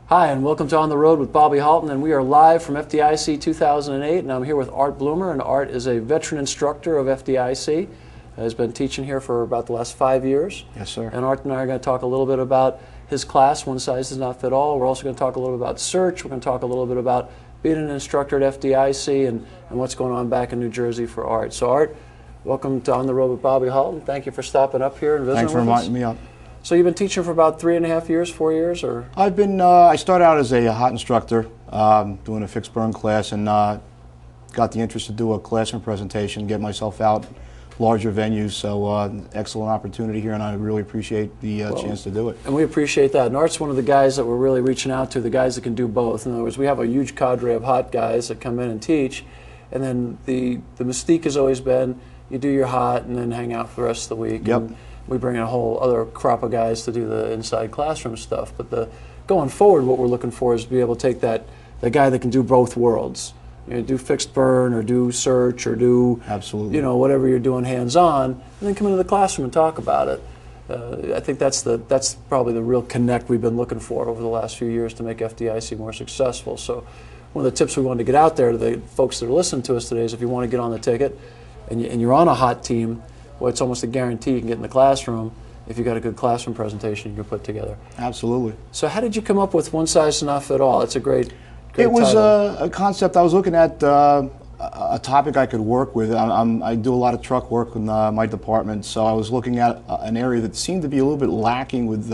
Hi, and welcome to On the Road with Bobby Halton, and we are live from FDIC 2008, and I'm here with Art Bloomer, and Art is a veteran instructor of FDIC, has been teaching here for about the last 5 years. Yes, sir. And Art and I are going to talk a little bit about his class, One Size Does Not Fit All. We're also going to talk a little bit about search. We're going to talk a little bit about being an instructor at FDIC and what's going on back in New Jersey for Art. So Art, welcome to On the Road with Bobby Halton. Thank you for stopping up here and visiting Thanks for with us. inviting me up. So you've been teaching for about 3.5 years, 4 years, or? I've been, I started out as a hot instructor, doing a fixed burn class, and got the interest to do a classroom presentation, get myself out, larger venues, so excellent opportunity here, and I really appreciate the chance to do it. And we appreciate that. And Art's one of the guys that we're really reaching out to, the guys that can do both. In other words, we have a huge cadre of hot guys that come in and teach, and then the mystique has always been you do your hot and then hang out for the rest of the week. Yep. And we bring in a whole other crop of guys to do the inside classroom stuff. But going forward, what we're looking for is to be able to take the guy that can do both worlds. You know, do fixed burn or do search or do Absolutely. You know, whatever you're doing hands-on, and then come into the classroom and talk about it. I think that's probably the real connect we've been looking for over the last few years to make FDIC more successful. So one of the tips we wanted to get out there to the folks that are listening to us today is if you want to get on the ticket and you're on a hot team, well, it's almost a guarantee you can get in the classroom if you got a good classroom presentation you can put together. Absolutely. So how did you come up with One Size Does Not Fit All? It's a great It was title. a concept. I was looking at a topic I could work with. I do a lot of truck work in my department, so I was looking at an area that seemed to be a little bit lacking with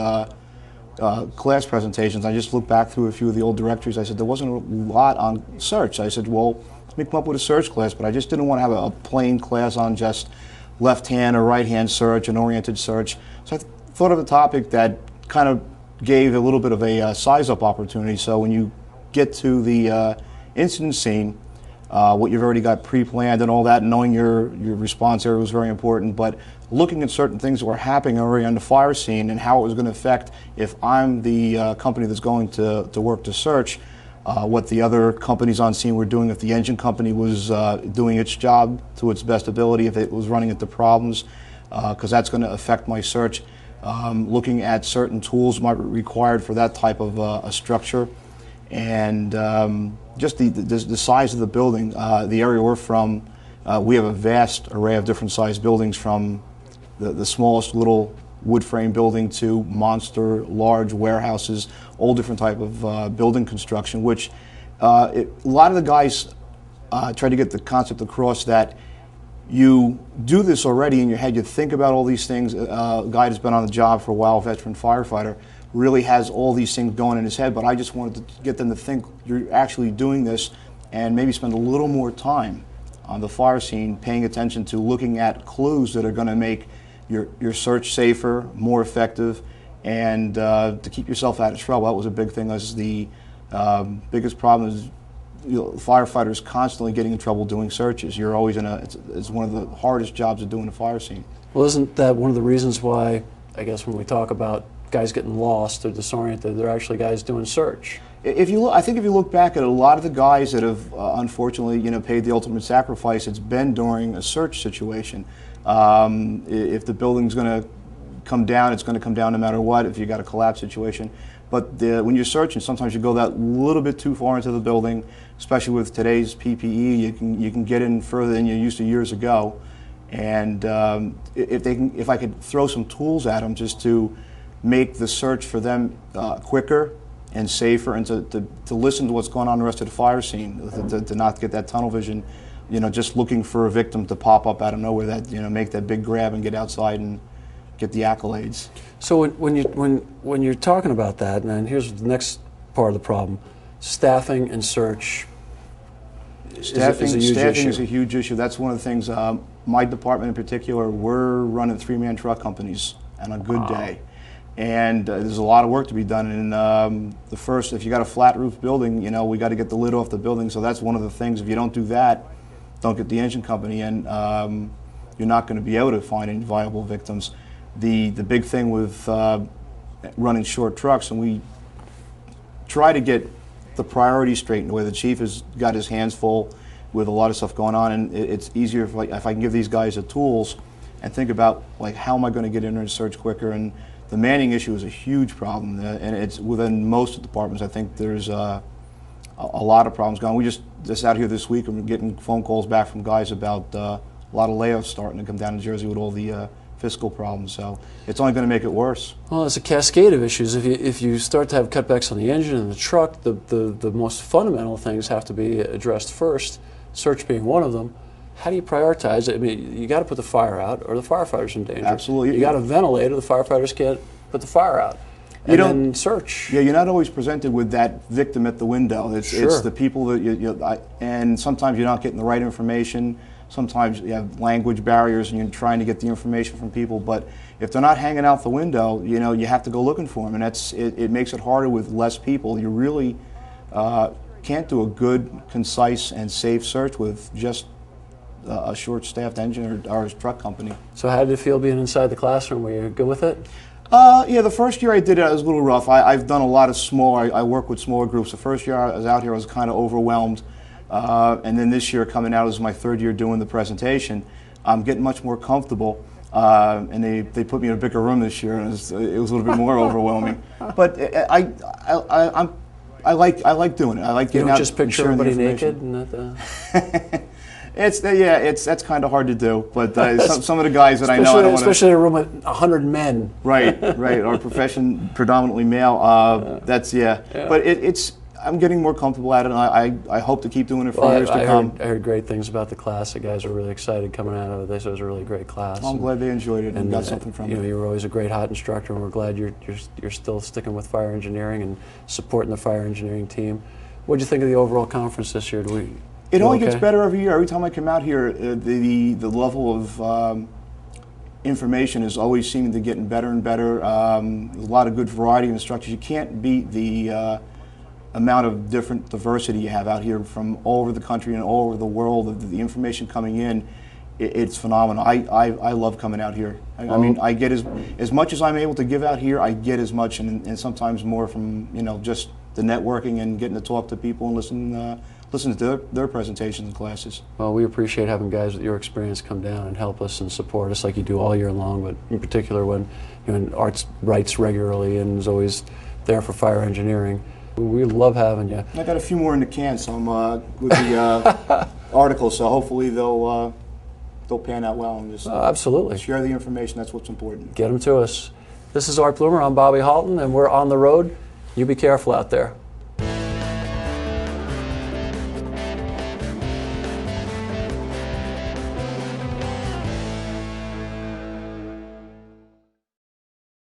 class presentations. I just looked back through a few of the old directories. I said there wasn't a lot on search. I said, well, let me come up with a search class, but I just didn't want to have a plain class on just left-hand or right-hand search and oriented search. So I thought of a topic that kind of gave a little bit of a size-up opportunity. So when you get to the incident scene, what you've already got pre-planned and all that, knowing your response area was very important, but looking at certain things that were happening already on the fire scene and how it was going to affect if I'm the company that's going to work to search, what the other companies on scene were doing, if the engine company was doing its job to its best ability, if it was running into problems, because that's going to affect my search. Looking at certain tools might be required for that type of a structure, and just the size of the building, the area we're from, we have a vast array of different sized buildings, from the smallest little wood frame building to monster large warehouses, all different type of building construction, which a lot of the guys try to get the concept across that you do this already in your head. You think about all these things. A guy that's been on the job for a while, veteran firefighter, really has all these things going in his head, but I just wanted to get them to think you're actually doing this and maybe spend a little more time on the fire scene, paying attention to looking at clues that are going to make your search safer, more effective, and to keep yourself out of trouble. That was a big thing. That's the biggest problem is, you know, firefighters constantly getting in trouble doing searches. You're always in it's one of the hardest jobs of doing a fire scene. Well, isn't that one of the reasons why, I guess, when we talk about guys getting lost or disoriented, they're actually guys doing search? If you look, I think if you look back at a lot of the guys that have unfortunately, you know, paid the ultimate sacrifice, it's been during a search situation. If the building's going to come down, it's going to come down no matter what. If you got a collapse situation, but when you're searching, sometimes you go that little bit too far into the building, especially with today's PPE. You can get in further than you used to years ago, and if I could throw some tools at them just to make the search for them quicker and safer, and to listen to what's going on in the rest of the fire scene, to not get that tunnel vision, you know, just looking for a victim to pop up out of nowhere, that, you know, make that big grab and get outside and get the accolades. So when you're talking about that, and here's the next part of the problem: staffing and search. Staffing Staffing is a huge issue. That's one of the things. My department in particular, we're running 3-man truck companies on a good day. And there's a lot of work to be done. And if you got a flat roof building, you know, we got to get the lid off the building. So that's one of the things. If you don't do that, don't get the engine company in, you're not going to be able to find any viable victims. The big thing with running short trucks, and we try to get the priorities straight, where the chief has got his hands full with a lot of stuff going on, and it's easier if I can give these guys the tools and think about like how am I going to get in there and search quicker. And the manning issue is a huge problem, and it's within most departments. I think there's a lot of problems going on. We just out here this week, and we're getting phone calls back from guys about a lot of layoffs starting to come down to Jersey with all the fiscal problems. So it's only going to make it worse. Well, it's a cascade of issues. If you start to have cutbacks on the engine and the truck, the most fundamental things have to be addressed first. Search being one of them. How do you prioritize it? I mean, you got to put the fire out, or the firefighter's in danger. Absolutely. You got to ventilate, or the firefighters can't put the fire out. And then search. Yeah, you're not always presented with that victim at the window. It's Sure. the people that and sometimes you're not getting the right information. Sometimes you have language barriers, and you're trying to get the information from people. But if they're not hanging out the window, you have to go looking for them, and it makes it harder with less people. You really can't do a good, concise, and safe search with just a short-staffed engine or truck company. So how did it feel being inside the classroom? Were you good with it? Yeah, the first year I did it, it was a little rough. I've done a lot of I work with smaller groups. The first year I was out here, I was kind of overwhelmed. And then this year coming out, this is my third year doing the presentation. I'm getting much more comfortable. And they put me in a bigger room this year, and it was a little bit more overwhelming. But I like doing it. I like getting out. You don't just picture everybody naked and that's kind of hard to do. But some of the guys that I know, I don't especially in a room with 100 men. Right. Our profession predominantly male. But I'm getting more comfortable at it, and I hope to keep doing it for years to come. I heard great things about the class. The guys were really excited coming out of it. They said it was a really great class. I'm glad they enjoyed it and got something from it. You were always a great hot instructor, and we're glad you're still sticking with fire engineering and supporting the fire engineering team. What did you think of the overall conference this year? It only gets better every year. Every time I come out here, the level of information is always seeming to getting better and better. There's a lot of good variety of instructors. You can't beat the amount of different diversity you have out here from all over the country and all over the world. The information coming in, it's phenomenal. I love coming out here. I mean, I get as much as I'm able to give out here, I get as much and sometimes more from just the networking and getting to talk to people and listen to their presentations and classes. Well, we appreciate having guys with your experience come down and help us and support us like you do all year long, but in particular when Art's writes regularly and is always there for fire engineering. We love having you. I got a few more in the can, so I'm with the articles, so hopefully they'll pan out well and just absolutely share the information. That's what's important. Get them to us. This is Art Bloomer. I'm Bobby Halton, and we're on the road. You be careful out there.